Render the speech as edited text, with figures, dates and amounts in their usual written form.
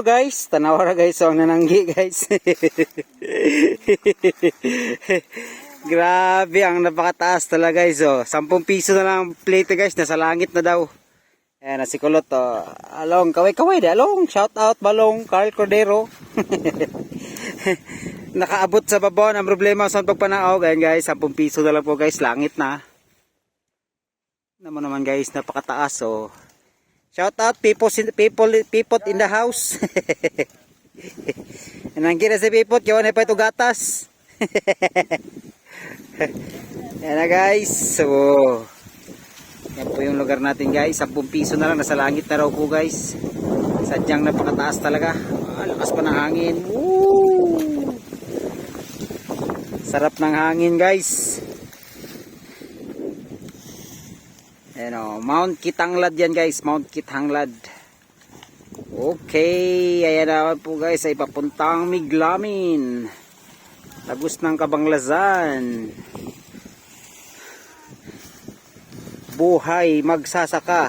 Hello guys, tanawara guys, so ang nananggi guys. Grabe, ang napakataas talaga guys. Oh. 10 piso na lang plate guys, nasa langit na daw. Ayan, si Kulot. Oh. Along, kaway-kaway de. Along, shout out Balong, Carl Cordero. Nakaabot sa babaw ang problema sa pagpanaaw. Ayan guys, 10 piso na lang po guys, langit na. Naman guys, napakataas. Oh. Shout out people in the house. Nanggit na si people, kaya na pa ito gatas. Yan na guys. So, yan po yung lugar natin guys. 10 piso na lang, nasa langit na raw po guys. Sadyang napakataas talaga. Lakas pa ng hangin. Woo! Sarap ng hangin guys. Ayan o, Mount Kitanglad yan guys, Mount Kitanglad. Okay, ayan naman po guys, ay papuntang Miglamin, Lagos ng Kabanglasan. Buhay magsasaka.